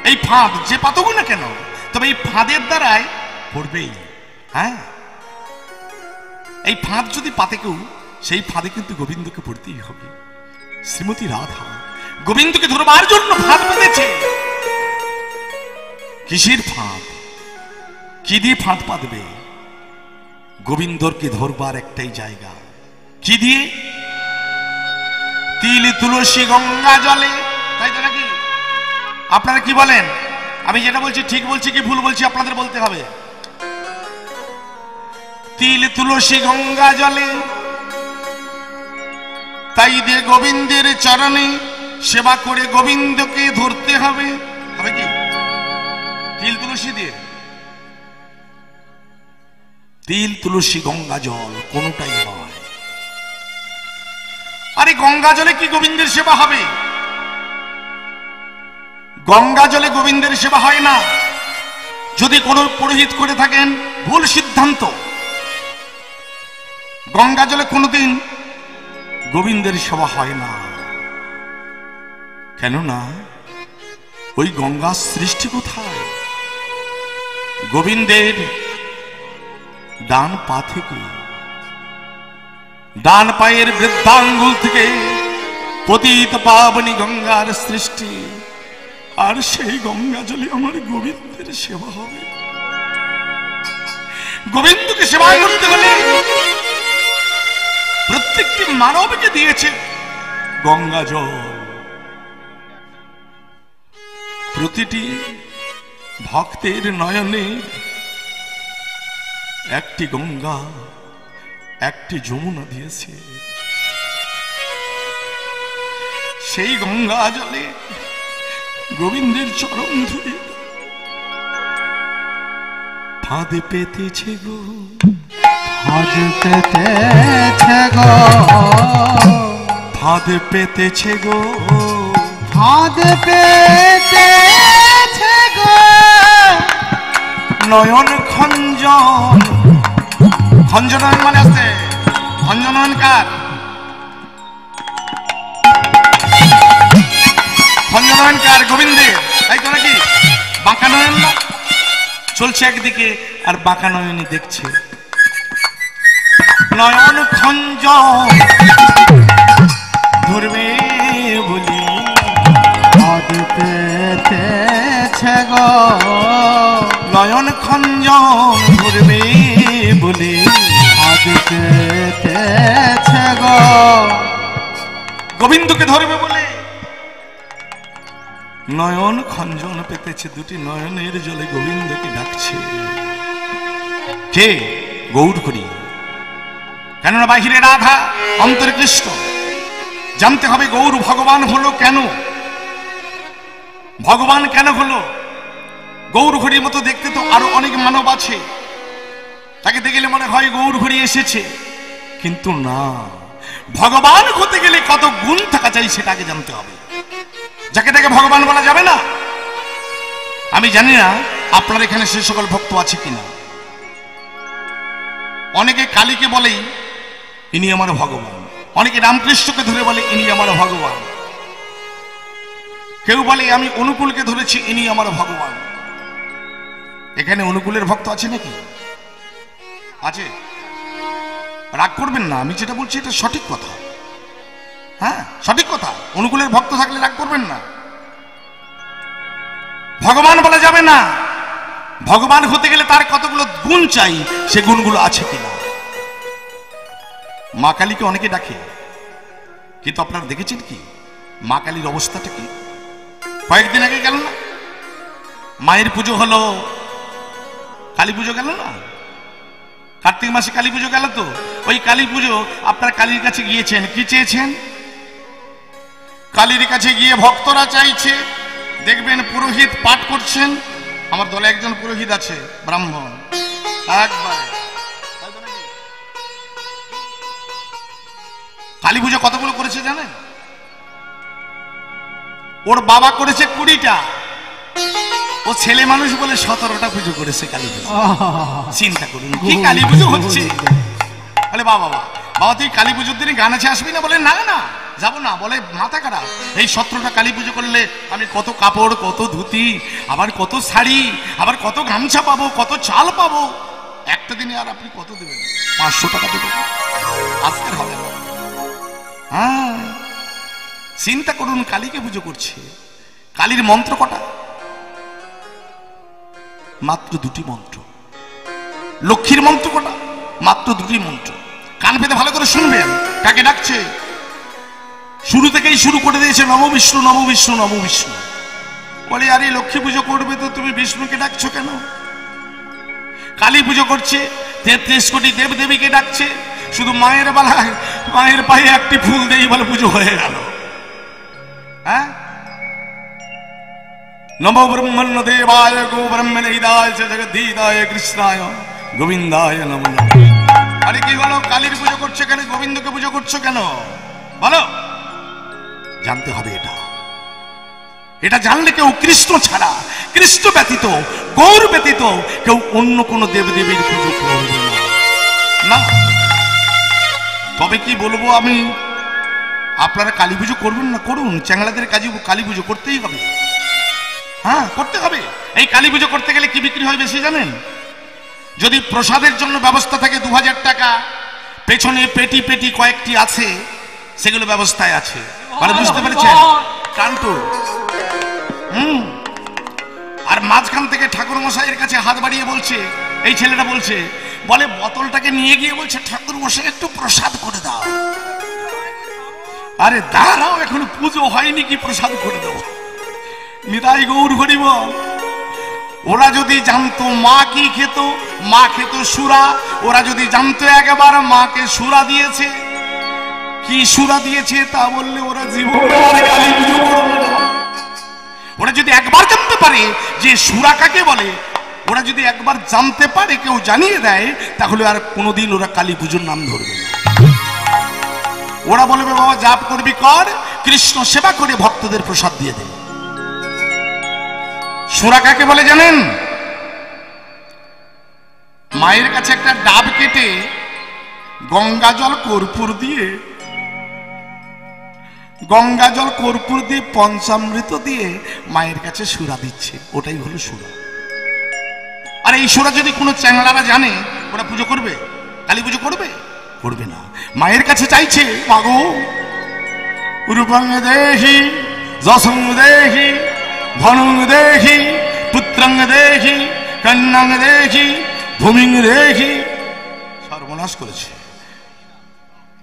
এই ফাঁদ যে পাতবো না কেন, তবে এই ফাঁদের দ্বারাই পড়বেই। হ্যাঁ, এই ফাঁদ যদি পাতে কেউ, সেই ফাঁদে কিন্তু গোবিন্দকে পড়তেই হবে। শ্রীমতী রাধা গোবিন্দকে ধরবার জন্য ফাঁদ পেতেছে। কিসের ফাঁদ? কি দিয়ে ফাঁদ পাতবে? গোবিন্দকে ধরবার একটাই জায়গা। কি দিয়ে? তিল তুলসী গঙ্গা জলে। তাই তো নাকি? আপনারা কি বলেন? আমি যেটা বলছি ঠিক বলছি কি ভুল বলছি আপনাদের বলতে হবে। তিল তুলসী গঙ্গা জলে, তাই দিয়ে গোবিন্দের চরণে সেবা করে গোবিন্দকে ধরতে হবে। হবে কি? তিল তুলসী দিয়ে, তিল তুলসী গঙ্গা জল কোনটাই নয়। আরে গঙ্গা জলে কি গোবিন্দের সেবা হবে? গঙ্গা জলে গোবিন্দের সেবা হয় না। যদি কোনো পুরোহিত করে থাকেন, ভুল সিদ্ধান্ত। গঙ্গা জলে কোনোদিন গোবিন্দের সেবা হয় না। কেননা ওই গঙ্গার সৃষ্টি কোথায়? গোবিন্দের ডান পা থেকে, ডান পায়ের বৃদ্ধাঙ্গুল থেকে পতিত পাবনী গঙ্গার সৃষ্টি। আর সেই গঙ্গা জলে আমার গোবিন্দের সেবা হবে। গোবিন্দকে সেবা করতে হলে প্রত্যেকটি মানবকে দিয়েছে গঙ্গা জল। প্রতিটি ভক্তের নয়নে একটি গঙ্গা, একটি যমুনা দিয়েছে। সেই গঙ্গা জলে গোবিন্দের চরণ ধরে ফাঁদে পেতেছে গো, ফাঁদ পেতেছে গো, ফাঁদ পেতেছে গো, ফাঁদ পেতেছে গো। নয়ন খঞ্জন, খঞ্জনয়ন মানে আছে, খঞ্জনয়ন কার? খঞ্জনয়ন কার? গোবিন্দের। তাই তো নাকি? বাঁকা নয়ন না, চলছে একদিকে আর বাঁকা নয়নই দেখছে। নয়ন খঞ্জন ধরবে বলি ফাঁদ পেতেছে গো, নয়ন খঞ্জন ধরবে বলে ফাঁদ পেতেছে গো। গোবিন্দকে ধরবে বলে নয়ন খঞ্জন পেতেছে। দুটি নয়নের জলে গোবিন্দকে ডাকছে। কে? গৌর হরি। কেননা বাহিরে রাধা, অন্তরে কৃষ্ণ। জানতে হবে গৌর ভগবান হলো কেন, ভগবান কেন হলো। গৌর হরির মতো দেখতে তো আরো অনেক মানব আছে, তাকে দেখলে মনে হয় গৌর হরি এসেছে। কিন্তু না, ভগবান হতে গেলে কত গুণ থাকা চাই সেটা আগে জানতে হবে। যাকে তাকে ভগবান বলা যাবে না। আমি জানি না আপনার এখানে সে সকল ভক্ত আছে কিনা। অনেকে কালীকে বলেই ইনি আমার ভগবান, অনেকে রামকৃষ্ণকে ধরে বলে ইনি আমার ভগবান, কেউ বলে আমি অনুকূলকে ধরেছি ইনি আমার ভগবান। এখানে অনুকূলের ভক্ত আছে নাকি? আছে? রাগ করবেন না, আমি যেটা বলছি এটা সঠিক কথা। হ্যাঁ, সঠিক কথা। অনুকূলের ভক্ত থাকলে রাগ করবেন না। ভগবান বলা যাবে না। ভগবান হতে গেলে তার কতগুলো গুণ চাই, সে গুণগুলো আছে কিনা। মা কালীকে অনেকে ডাকে, কিন্তু আপনারা দেখেছেন কি মা কালীর অবস্থাটা কি? কয়েকদিন আগে গেল না, মায়ের পুজো হলো, কালী পুজো গেল না, কার্তিক মাসে কালী পুজো গেল তো, ওই কালী পুজো আপনার কালীর কাছে গিয়েছেন, কি চেয়েছেন? কালীর কাছে গিয়ে ভক্তরা চাইছে, দেখবেন পুরোহিত পাঠ করছেন। আমার দলে একজন পুরোহিত আছে, ব্রাহ্মণ, একবারে কালী পুজো কতগুলো করেছে জানেন? ওর বাবা করেছে 20টা, ও ছেলে মানুষ বলে 17টা পুজো করেছে কালী পুজো। চিন্তা করুন কি কালী পুজো হচ্ছে। বলে বাবা বাবা তুই কালী পুজোর দিনে গান আছে আসবি না? বলে না না যাবো না। বলে মাথা খারাপ, এই 17টা কালী পুজো করলে আমি কত কাপড়, কত ধুতি, আবার কত শাড়ি, আবার কত গামছা পাবো, কত চাল পাবো। একটা দিনে আর আপনি কত দেবেন? 500 টাকা দেবেন, আজকের হবে না। হ্যাঁ, চিন্তা করুন, কালীকে পুজো করছে। কালীর মন্ত্র কটা? মাত্র 2টি মন্ত্র। লক্ষ্মীর মন্ত্র কটা? মাত্র 2টি মন্ত্র। কান পেতে ভালো করে শুনবেন, কাকে ডাকছে। শুরু থেকেই শুরু করে দিয়েছে নম বিষ্ণু, নম বিষ্ণু, নম বিষ্ণু। বলে আরে লক্ষ্মী পুজো করবে তো তুমি বিষ্ণুকে ডাকছো কেন? কালী পুজো করছে, 33 কোটি দেব দেবীকে ডাকছে, শুধু মায়ের বেলায় মায়ের পায়ে একটি ফুল দেই বলে পুজো হয়ে গেল। হ্যাঁ, নমো ব্রহ্মণ্য দেবায় গো ব্রহ্মণে হিদায় জগদ্ধিতায় কৃষ্ণায় গোবিন্দায় নমো নমঃ। আরে কি হলো, কালীর পুজো করছো কেন, গোবিন্দকে পুজো করছো কেন বলো? জানতে হবে এটা। এটা জানলে কেউ কৃষ্ণ ছাড়া, কৃষ্ণ ব্যতীত, গৌর ব্যতীত কেউ অন্য কোন দেবদেবীর পুজো করবে না। তবে কি বলবো আমি, আপনারা কালী পুজো করবেন না করুন, চ্যাংড়াদের কাজে কালী পুজো করতেই হবে। হ্যাঁ, করতে হবে। এই কালী পুজো করতে গেলে কি বিক্রি হয় বেশি জানেন? যদি প্রসাদের জন্য ব্যবস্থা থাকে 2000 টাকা, পেছনে পেটি পেটি কয়েকটি আছে, সেগুলো ব্যবস্থায় আছে, মানে বুঝতে পেরেছেন? কান্টু আর মাঝখান থেকে ঠাকুর মশাইয়ের কাছে হাত বাড়িয়ে বলছে, এই ছেলেটা বলছে, বলে বোতলটাকে নিয়ে গিয়ে বলছে ঠাকুর মশাই একটু প্রসাদ করে দাও। আরে দাঁড়াও, এখন পুজো হয়নি কি প্রসাদ করে দেবো? নিতাই গৌর হরি বল। ওরা যদি জানতো মা কি খেত, মা খেত সুরা। ওরা যদি জানতো একবার মাকে সুরা দিয়েছে, কি সুরা দিয়েছে তা বললে ওরা জীবনে কালী পুজো করবে না। ওরা যদি একবার জানতে পারে যে সুরা কাকে বলে, ওরা যদি একবার জানতে পারে, কেউ জানিয়ে দেয়, তাহলে আর কোনোদিন ওরা কালী পুজোর নাম ধরবে না। ওরা বলবে বাবা জাপ করবি কর, কৃষ্ণ সেবা করে ভক্তদের প্রসাদ দিয়ে দে। সুরা কাকে বলে জানেন? মায়ের কাছে একটা ডাব কেটে গঙ্গা জল কর্পূর দিয়ে পঞ্চামৃত দিয়ে মায়ের কাছে সুরা দিচ্ছে, ওটাই হলো সুরা। আর এই সুরা যদি কোনো চ্যাংড়ারা জানে, ওরা পুজো করবে? কালী পুজো করবে? করবে না। মায়ের কাছে চাইছে, মাগো রূপং দেহি, যশং দেহি, ধনং দেহি, পুত্রং দেহি, কন্যাং দেহি, ভূমিং দেহি। সর্বনাশ করেছে।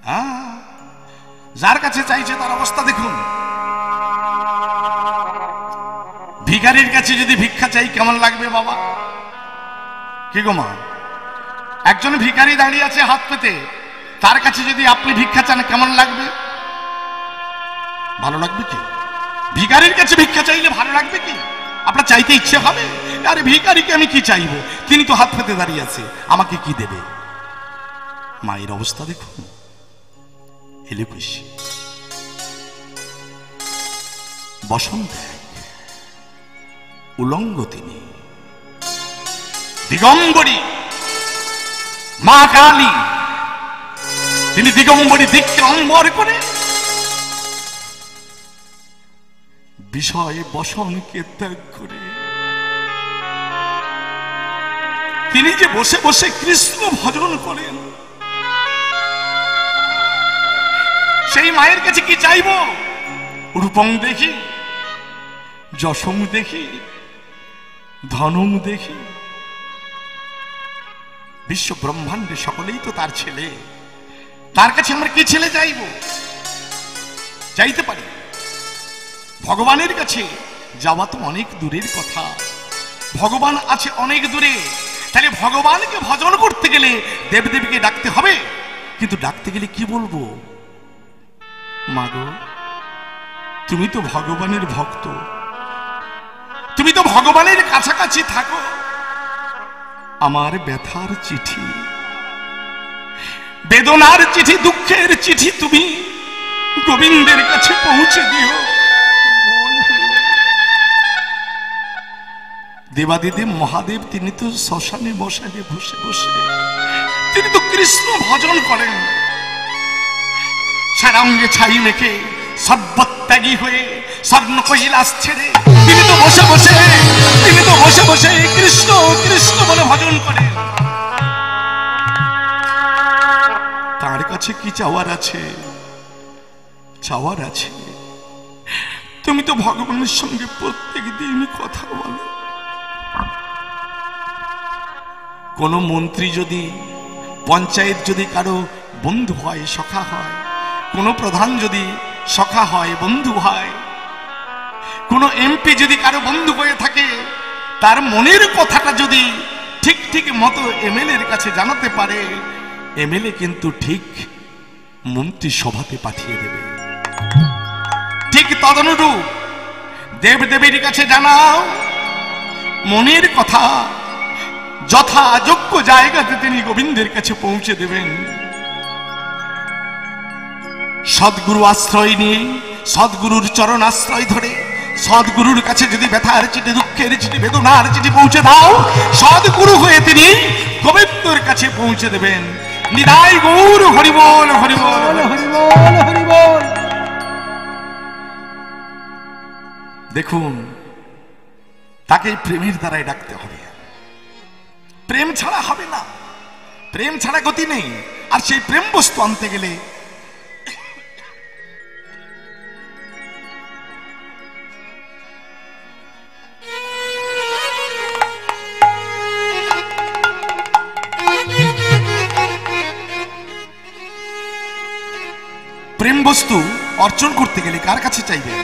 হ্যাঁ, যার কাছে চাইছে তার অবস্থা দেখুন। ভিখারির কাছে যদি ভিক্ষা চাই কেমন লাগবে বাবা? কি গো মা, একজন ভিখারি দাঁড়িয়ে আছে হাত পেতে, তার কাছে যদি আপনি ভিক্ষা চান কেমন লাগবে? ভালো লাগবে কি? ভিখারির কাছে ভিক্ষা চাইলে ভালো লাগবে কি? আপনার চাইতে ইচ্ছে হবে? আরে ভিখারিকে আমি কি চাইবো, তিনি তো হাত পেতে দাঁড়িয়ে আছে, আমাকে কি দেবে? মায়ের অবস্থা দেখুন। এলে খুশি বসন্ত উলঙ্গ, তিনি দিগম্বরী মা কালী, তিনি দিগম্বরী দিককে অম্বর করে বিষয়ে বসনকে ত্যাগ করে তিনি যে বসে বসে কৃষ্ণ ভজন করেন, সেই মায়ের কাছে কি চাইবো? রূপং দেখি, যশং দেখি, ধনং দেখি। বিশ্ব ব্রহ্মাণ্ডে সকলেই তো তার ছেলে, তার কাছে আমরা কি ছেলে চাইবো? চাইতে পারি। ভগবানের কাছে যাওয়া তো অনেক দূরের কথা, ভগবান আছে অনেক দূরে, তাহলে ভগবানকে ভজন করতে গেলে দেবদেবীকে ডাকতে হবে, কিন্তু ডাকতে গেলে কি বলবো? মাগো, তুমি তো ভগবানের ভক্ত, তুমি তো ভগবানের কাছাকাছি থাকো, আমার ব্যথার চিঠি, বেদনার চিঠি, দুঃখের চিঠি তুমি গোবিন্দের কাছে পৌঁছে দিও। দেবাদিদেব মহাদেব তিনি তো শ্মশানে বসানে বসে বসে তিনি তো কৃষ্ণ ভজন করেন, সারাঙ্গে ছাই মেখে সর্বত্যাগী হয়ে স্বর্ণ কৈলাস ছেড়ে তিনি তো বসে বসে কৃষ্ণ কৃষ্ণ বলে ভজন করেন। তার কাছে কি চাওয়ার আছে? চাওয়ার আছে, তুমি তো ভগবানের সঙ্গে প্রত্যেক দিন কথা বলো। কোন মন্ত্রী যদি, পঞ্চায়েত যদি কারো বন্ধু হয়, সখা হয়, কোন প্রধান যদি সখা হয়, বন্ধু হয়, কোন এমপি যদি কারো বন্ধু হয়ে থাকে, তার মনের কথাটা যদি ঠিক ঠিক মতো এমএলএ এর কাছে জানাতে পারে, এমএলএ কিন্তু ঠিক মন্ত্রী সভাতে পাঠিয়ে দেবে। ঠিক তদনুরূপ দেবদেবীর কাছে জানাও মনের কথা, যথাযোগ্য জায়গাতে তিনি গোবিন্দের কাছে পৌঁছে দেবেন। সদ্গুরু আশ্রয় নিয়ে, সদ্গুরুর চরণ আশ্রয় ধরে সদ্গুরুর কাছে যদি ব্যথার চিঠি, দুঃখের চিঠি, বেদনার চিঠি পৌঁছে দাও, সদ্গুরু হয়ে তিনি গোবিন্দের কাছে পৌঁছে দেবেন। নিতাই গৌর হরিবোল হরিবোল হরিবোল হরিবোল। দেখুন, তাকে প্রেমের দ্বারাই ডাকতে হবে, প্রেম ছাড়া হবে না, প্রেম ছাড়া গতি নেই। আর সেই প্রেম বস্তু আনতে গেলে প্রেম বস্তু অর্জন করতে গেলে কার কাছে চাইবেন?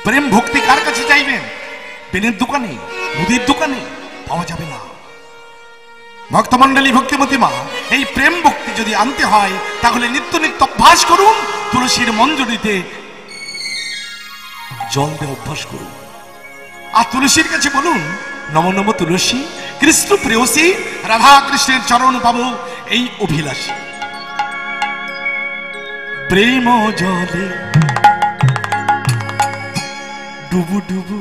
প্রেম ভক্তি কার কাছে চাইবেন? পেনের দোকানে, মুদির দোকানে পাওয়া যাবে না। ভক্তমন্ডলী, ভক্তিমতী মা, এই প্রেম ভক্তি যদি আনতে হয় তাহলে নিত্য নিত্য অভ্যাস করুন, তুলসীর মঞ্জরিতে জল দিয়ে অভ্যাস করুন। আর তুলসীর কাছে বলুন, নম নম তুলসী, কৃষ্ণ প্রেয়সী, রাধা কৃষ্ণের চরণ পাবো এই অভিলাষী। প্রেম জলে ডুবু ডুবু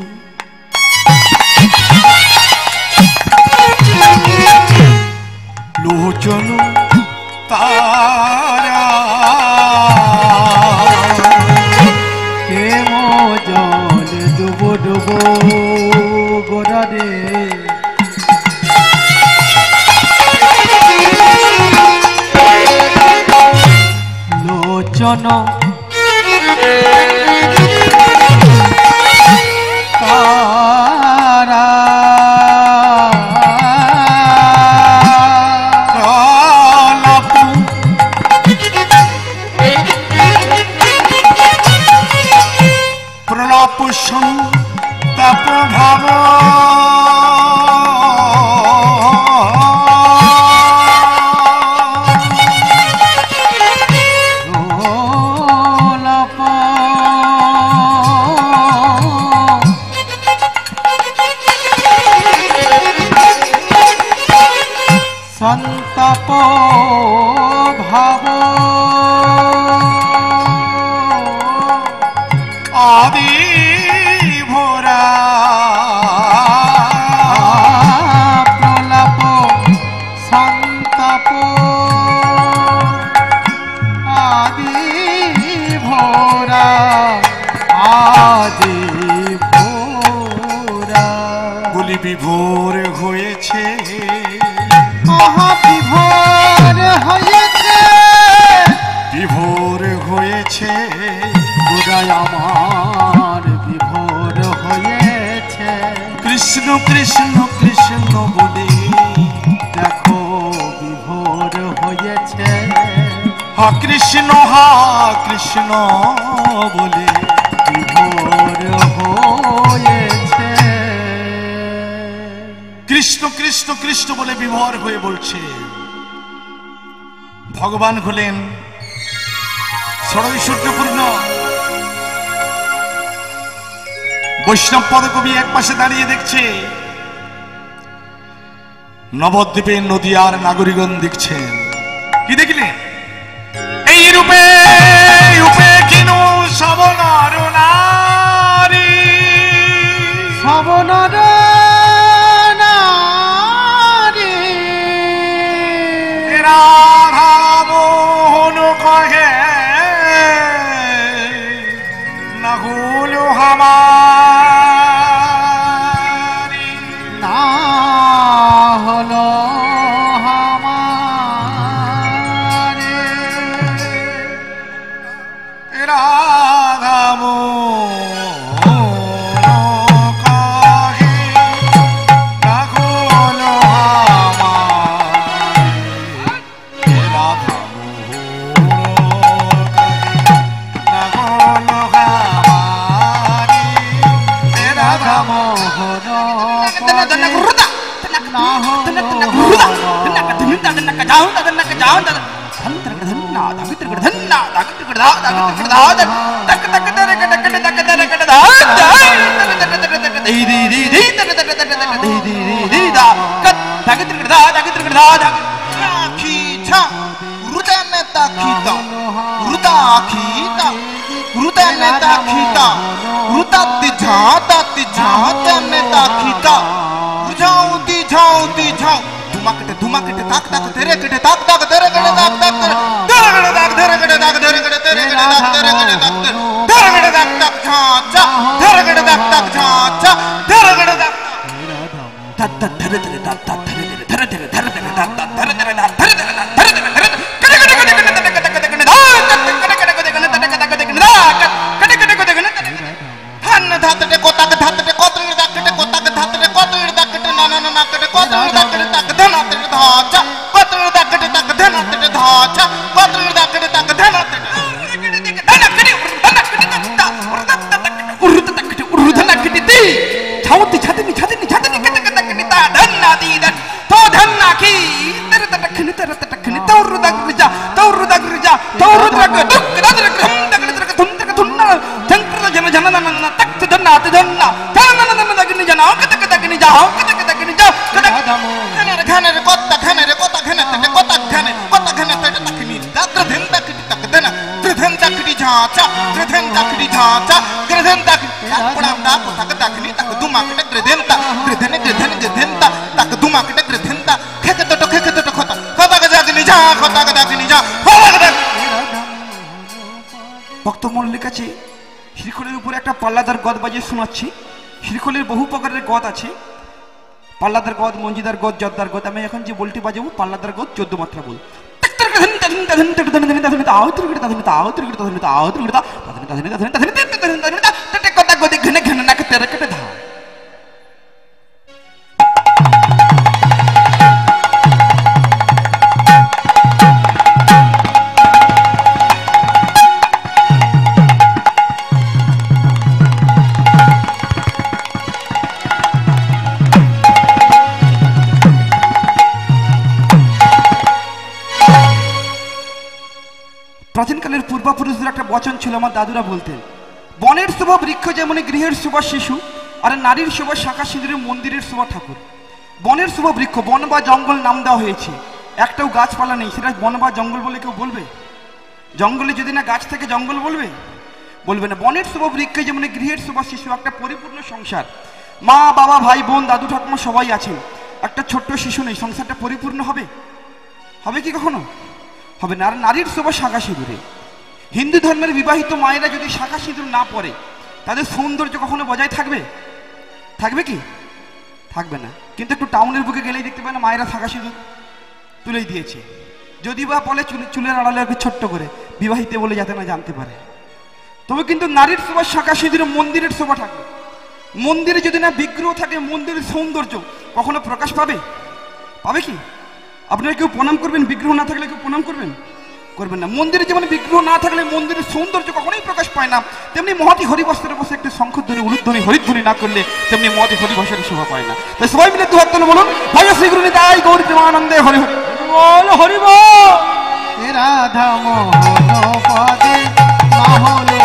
লোচন তারা, প্রেম জল ডুবু ডুবু গোরারে, লোচন তারা, প্রলাপ সন্তাপ ভাব, সন্তাপ ভাব, আদি ভোরা প্রলাপ সন্তাপ আদি ভোরা, আদি ভোরা, গুলি বিভোর হয়েছে, মহাবিভোর হয়েছে, বিভোর হয়েছে, হৃদয় আমার বিভোর হয়েছে। কৃষ্ণ কৃষ্ণ কৃষ্ণ বলে দেখো বিভোর হয়েছে, হা কৃষ্ণ বলে বিভোর হয়েছে। কৃষ্ণ কৃষ্ণ কৃষ্ণ বলে বিভোর হয়ে বলছে। ভগবান হলেন ষড়ৈশ্বর্যপূর্ণ। বৈষ্ণব পদকবি এক পাশে দাঁড়িয়ে দেখছে, নবদ্বীপের নদী আর নাগরিকগণ দেখছেন। কি দেখলেন? এই রূপে রূপে কিনু সবনর নারী, সবনর নারী রাধা মোহন কহে নহুল হামারি, না হলো হামারে রাধা মোহন কহে নহুল হামারি, রাধা মোহন রাধা মোহন ধুমাকেটে ধুমাকেটে তাক তাক ধরে কেটে তাক তাক ধরে কেটে তাক তাক ধরে কেটে তাক ধরে কেটে তাক ধরে কেটে ধরে কেটে তাক ধরে কেটে তাক ধরে কেটে তাক তাক ঝাঁচা ধরে কেটে তাক তাক ঝাঁচা ধরে কেটে তাক তাক তাক ধরে ধরে তাক তাক ধরে ধরে ধরে ধরে ধরে ধরে তাক তাক ধরে ধরে তাক ধরে ধরে ধরে ধরে ধরে ভক্ত মল্লিক আছে শ্রীখোলের উপরে একটা পাল্লাদার গদ বাজিয়ে শোনাচ্ছি। শ্রীখোলের বহু প্রকারের গদ আছে, পাল্লাদার গদ, মঞ্জিদার গদ, জর্দার গদ। আমি এখন যে বলটি বাজাবো পাল্লাদার গদ 14 মাত্রা বল। প্রাচীনকালের পূর্বপুরুষদের একটা বচন ছিল, আমার দাদুরা বলতেন, বনের শোভা বৃক্ষ যেমন গৃহের শোভা শিশু, আর নারীর শোভা শাখা সিঁদুরে মন্দিরের শোভা ঠাকুর। বনের শোভা বৃক্ষ, বন বা জঙ্গল নাম দেওয়া হয়েছে, একটাও গাছপালা নেই, সেটা বন বা জঙ্গল বলে কেউ বলবে? জঙ্গলে যদি না গাছ থেকে জঙ্গল বলবে? বলবে না। বনের শোভা বৃক্ষ যেমন গৃহের শোভা শিশু, একটা পরিপূর্ণ সংসার, মা বাবা ভাই বোন দাদু ঠাকুমা সবাই আছেন, একটা ছোট্ট শিশু নেই, সংসারটা পরিপূর্ণ হবে? হবে কি কখনো? হবে না। আর নারীর শোভা শাখা সিঁদুরে। হিন্দু ধর্মের বিবাহিত মায়েরা যদি শাখা সিঁদুর না পরে, তাদের সৌন্দর্য কখনো বজায় থাকবে? থাকবে কি? থাকবে না। কিন্তু একটু টাউনের বুকে গেলেই দেখতে পায় না মায়েরা শাখা সিঁদুর তুলেই দিয়েছে, যদি বা বলে চুলের আড়ালে একটু ছোট্ট করে, বিবাহিত বলে যাতে না জানতে পারে। তবে কিন্তু নারীর শোভা শাখা সিঁদুরে মন্দিরের শোভা থাকবে। মন্দিরে যদি না বিগ্রহ থাকে, মন্দিরের সৌন্দর্য কখনো প্রকাশ পাবে? পাবে কি? আপনারা কেউ প্রণাম করবেন? বিগ্রহ না থাকলে কেউ প্রণাম করবেন? করবেন না। মন্দিরে যেমন বিগ্রহ না থাকলে মন্দিরের সৌন্দর্য কখনোই প্রকাশ পায় না, তেমনি মহাটি হরিবস্ত্রে বসে একটি শঙ্খধ্বনি উলুধ্বনি হরিধ্বনি না করলে তেমনি মহাটি হরিবস্ত্রের শোভা পায় না। তাই সবাই মিলে দু হাত তুলে বলুন, ভাই শ্রী গুরু নিতাই গৌর প্রেমানন্দে হরি হরি বল, হরি বল। রাধা মোহন পদে না হলো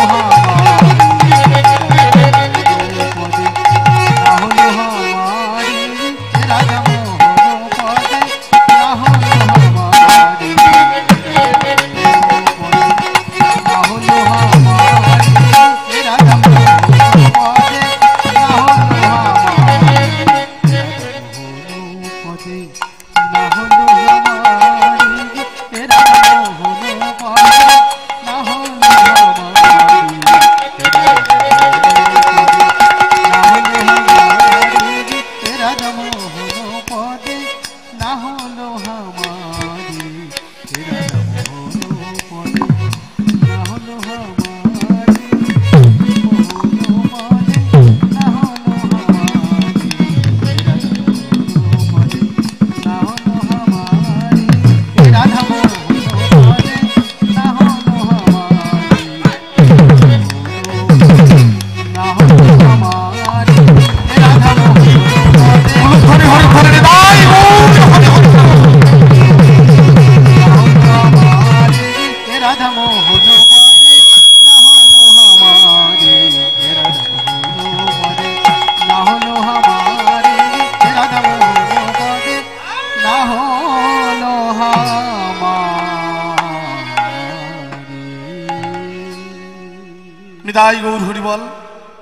নিতাই গৌর হরি বল।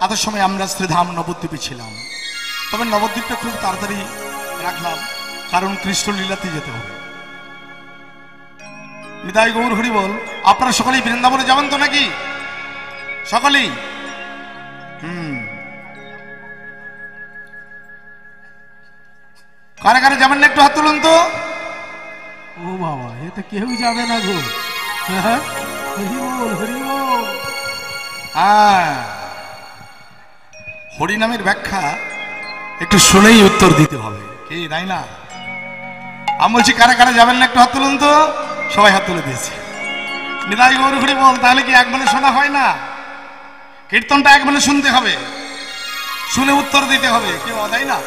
এত সময় আমরা শ্রীধাম নবদ্বীপে ছিলাম, তবে নবদ্বীপটা খুব তাড়াতাড়ি রাখলাম, কারণ কৃষ্ণ লীলাতে যেতে হবে। নিতাই গৌর হরি বল। আপনারা সকলেই বৃন্দাবনে যাবেন তো নাকি? সকলেই কারে কারে যাবেন না একটু হাত তুলুন তো। ও বাবা, এ তো কেউ যাবে না গো। হরি বল, হরি বল। হরি নামের ব্যাখ্যা একটু শুনেই উত্তর দিতে হবে, কি তাই না? আমি বলছি কারা কারা যাবেন না একটু হাত তুলুন তো। সবাই হাত তুলে দিয়েছে। নিতাই গৌর হরি বল। তাহলে কি এক বলে শোনা হয় না? কীর্তনটা এক বলে শুনতে হবে, শুনে উত্তর দিতে হবে, কেউ তাই না?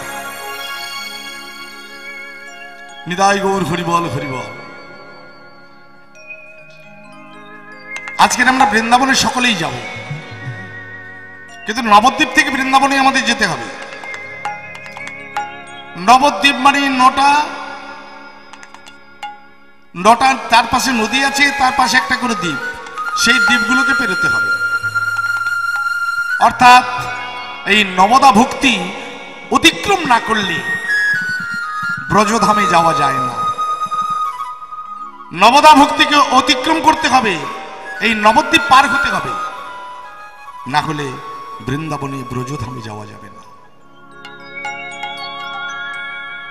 নিতাই গৌর হরি বল, হরি বল। আজকে আমরা বৃন্দাবনে সকলেই যাব, কিন্তু নবদ্বীপ থেকে বৃন্দাবনে আমাদের যেতে হবে। নবদ্বীপ মানে নটা তার পাশে নদী আছে, তার পাশে একটা করে দ্বীপ, সেই দ্বীপগুলোকে পেরোতে হবে। অর্থাৎ এই নবদা ভক্তি অতিক্রম না করলে ব্রজধামে যাওয়া যায় না। নবদা ভক্তিকে অতিক্রম করতে হবে, এই নবদ্বীপ পার হতে হবে, না হলে বৃন্দাবনে ব্রজধামে যাওয়া যাবে না।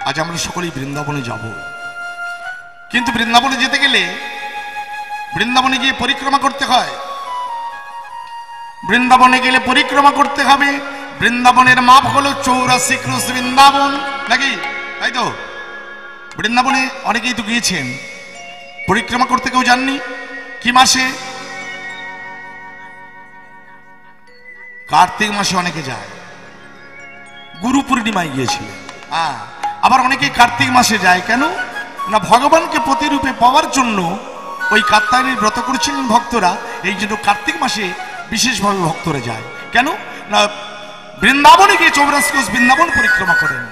আজ আমরা সকলেই বৃন্দাবনে যাব, কিন্তু বৃন্দাবনে যেতে গেলে বৃন্দাবনে গিয়ে পরিক্রমা করতে হয়। বৃন্দাবনে গেলে পরিক্রমা করতে হবে। বৃন্দাবনের মাপ হলো 84 ক্রোশ বৃন্দাবন, নাকি? তাই তো? বৃন্দাবনে অনেকেই তো গিয়েছেন, পরিক্রমা করতে কেউ যাননি? কি মাসে? কার্তিক মাসে অনেকে যায়, গুরু পূর্ণিমায় গিয়েছিল। আবার অনেকে কার্তিক মাসে যায়, কেন না ভগবানকে প্রতিরূপে পাওয়ার জন্য ওই কাত্যায়নের ব্রত করেছিলেন ভক্তরা, এই জন্য কার্তিক মাসে বিশেষভাবে ভক্তরা যায়। কেন না বৃন্দাবনে গিয়ে 84 কোষ বৃন্দাবন পরিক্রমা করেন।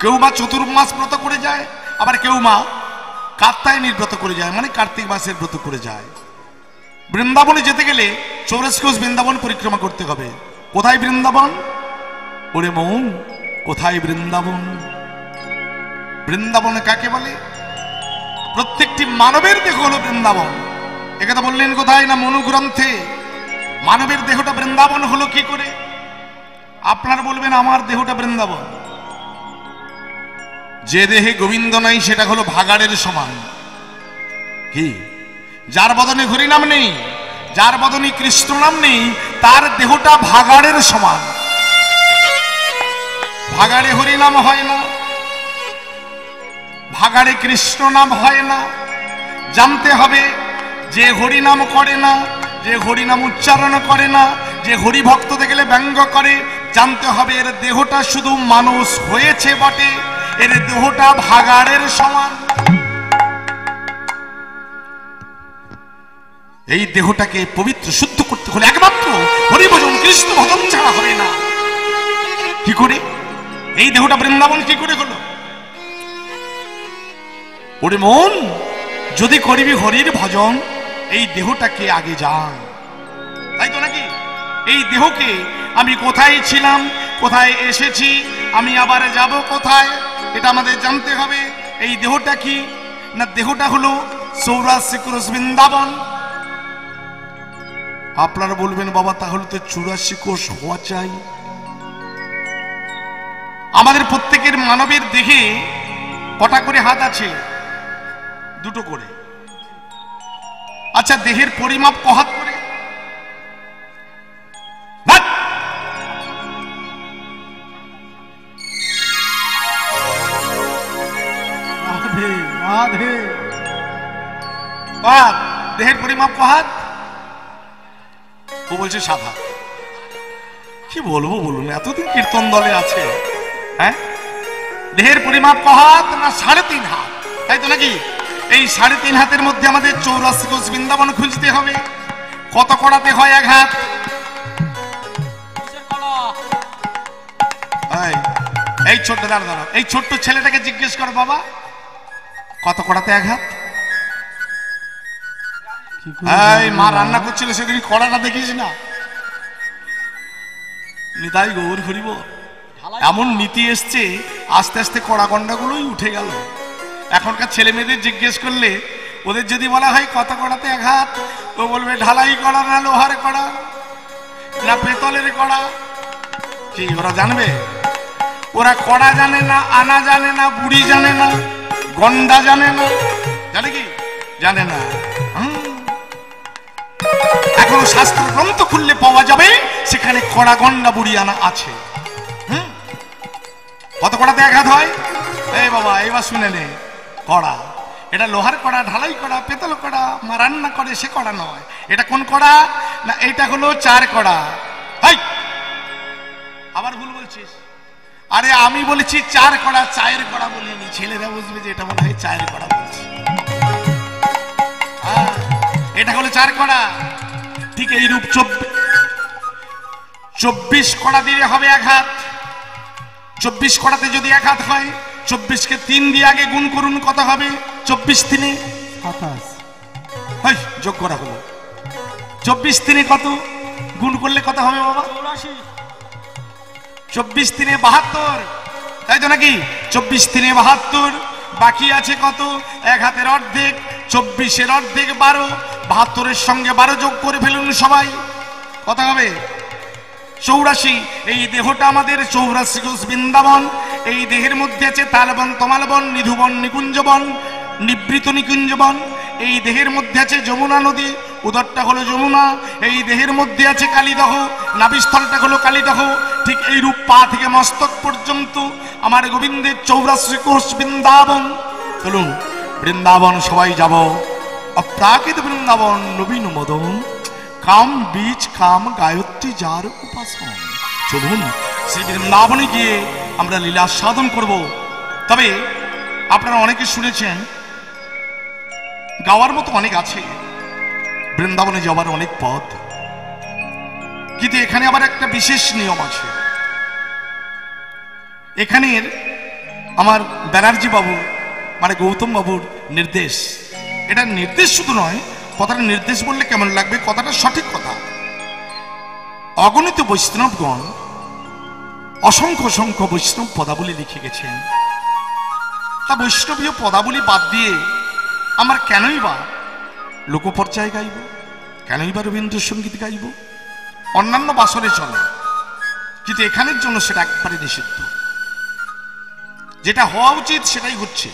কেউ মা চতুর্মাস ব্রত করে যায়, আবার কেউ মা কাত্যায়নের ব্রত করে যায়, মানে কার্তিক মাসের ব্রত করে যায়। বৃন্দাবনে যেতে গেলে 84 কোষ বৃন্দাবন পরিক্রমা করতে হবে। কোথায় বৃন্দাবন? ওরে মন, কোথায় বৃন্দাবন? বৃন্দাবনে কাকে বলে? প্রত্যেকটি মানবের দেহ হলো বৃন্দাবন। একথা বললেন কোথায়? না মনুগ্রন্থে। মানবের দেহটা বৃন্দাবন হলো কি করে? আপনারা বলবেন আমার দেহটা বৃন্দাবন। যে দেহে গোবিন্দ নাই সেটা হলো ভাগাড়ের সমান। কি? যার বদনে হরি নাম নেই, যার বদনে কৃষ্ণ নাম নেই, তার দেহটা ভাগাড়ের সমান। ভাগাড়ে হরি নাম হয় না, ভাগাড়ে কৃষ্ণ নাম হয় না, জানতে হবে যে হরিনাম করে না, যে হরিনাম উচ্চারণ করে না, যে হরিভক্ত দেখলে ব্যঙ্গ করে, জানতে হবে এর দেহটা শুধু মানুষ হয়েছে বটে, এর দেহটা ভাগাড়ের সমান। এই দেহটাকে পবিত্র শুদ্ধ করতে হলে একমাত্র হরিভজন কৃষ্ণ ভজন ছাড়া হবে না। কি করে এই দেহটা বৃন্দাবন কি করে হলো? ওরে মন, যদি করিবি হরির ভজন, এই দেহটাকে আগে যান, তাই তো নাকি? এই দেহকে আমি কোথায় ছিলাম, কোথায় এসেছি, আমি আবার যাব কোথায়, এটা আমাদের জানতে হবে। এই দেহটা কি না, দেহটা হলো 84 ক্রোশ বৃন্দাবন। আপনারা বলবেন বাবা তাহলে তো 84 কোষ হওয়া চাই। আমাদের প্রত্যেকের মানবের দেহে কটা করে হাত আছে? দুটো করে। আচ্ছা, দেহের পরিমাপ ক হাত করে? দেহের পরিমাপ ক হাত? ও বলছে 7 হাত। কি বলবো বলুন, এতদিন কীর্তন দলে আছে। হ্যাঁ, দেহের পরিমাপ ক হাত না? 3.5 হাত, তাই তো নাকি? এই 3.5 হাতের মধ্যে আমাদের 84 কোষ বৃন্দাবন খুঁজতে হবে। কত কড়াতে হয় 1 হাত? এই ছোট্ট দাঁড়া, এই ছোট্ট ছেলেটাকে জিজ্ঞেস কর বাবা, কত কড়াতে 1 হাত? মা রান্না করছিল সেদিন কড়াটা দেখিস না? নিতাই গৌর হরিব, এমন নীতি এসছে আস্তে আস্তে কড়া গন্ডাগুলোই উঠে গেল। এখনকার ছেলে মেয়েদের জিজ্ঞেস করলে, ওদের যদি বলা হয় কত কড়াতে 1 হাত, ও বলবে ঢালাই কড়া না লোহার কড়া না পেতলের কড়া। কি ওরা জানবে? ওরা কড়া জানে না, আনা জানে না, বুড়ি জানে না, গন্ডা জানে না। জানে কি? জানে না। এখনো শাস্ত্র গ্রন্থ খুললে পাওয়া যাবে সেখানে কড়া গন্ডা বুড়ি আনা আছে। কত কড়াতে 1 হাত হয়? এই বাবা এবার শুনে নে, কড়া এটা লোহার কড়া, ঢালাই কড়া, পেতল কড়া, মা রান্না করে সে কড়া নয়। এটা কোন কড়া না? এটা হলো 4 কড়া। আবার ভুল বলছিস? আরে আমি বলেছি 4 কড়া, 4 কড়া বলিনি। ছেলেরা বুঝবে যে এটা মনে হয় 4 কড়া বলছি। এটা হলো 4 কড়া। ঠিক এই রূপ 24 কড়া দিলে হবে 1 হাত। 24 কড়াতে যদি 1 হাত হয়, 24 কে 3 দিয়ে আগে গুণ করুন, কত হবে? 24 3 27। যোগ করা হলো। 24 3 কত? গুণ করলে কত হবে বাবা? 24 3 72, তাই তো নাকি? 24 3 72, বাকি আছে কত? 1 হাতের অর্ধেক। 24-এর অর্ধেক 12, 72-এর সঙ্গে 12 যোগ করে ফেলুন সবাই, কত হবে? 84। এই দেহটা আমাদের 84 কোষ বৃন্দাবন। এই দেহের মধ্যে আছে তালবন, তমালবন, নিধুবন, নিকুঞ্জবন, নিবৃত নিকুঞ্জবন। এই দেহের মধ্যে আছে যমুনা নদী, উদরটা হলো যমুনা। এই দেহের মধ্যে আছে কালীদহ, নাভিস্থলটা হলো কালীদহ। ঠিক এই রূপ পা থেকে মস্তক পর্যন্ত আমার গোবিন্দের 84 কোষ বৃন্দাবন। চলুন বৃন্দাবন সবাই যাব। অপ্রাকৃত বৃন্দাবন নবীন মদন, কাম বীজ কাম গায়ত্রী যার উপাসন। চলুন সেই বৃন্দাবনে গিয়ে আমরা লীলা সাধন করব। তবে আপনারা অনেকে শুনেছেন, গাওয়ার মতো অনেক আছে, বৃন্দাবনে যাওয়ার অনেক পথ, কিন্তু এখানে আবার একটা বিশেষ নিয়ম আছে। এখানের আমার ব্যানার্জি বাবু মানে গৌতম বাবুর নির্দেশ, এটা নির্দেশ শুধু নয়, কথাটা নির্দেশ বললে কেমন লাগবে, কথাটা সঠিক কথা। অগণিত বৈষ্ণবগণ অসংখ্য অসংখ্য বৈষ্ণব পদাবলী লিখে গেছেন। তা বৈষ্ণবীয় পদাবলী বাদ দিয়ে আমার কেনই বা লোকপর্যায় গাইব, কেনই বা রবীন্দ্রসঙ্গীত গাইব? অন্যান্য বাসরে চলে, কিন্তু এখানের জন্য সেটা একবারে নিষিদ্ধ। যেটা হওয়া উচিত সেটাই হচ্ছে।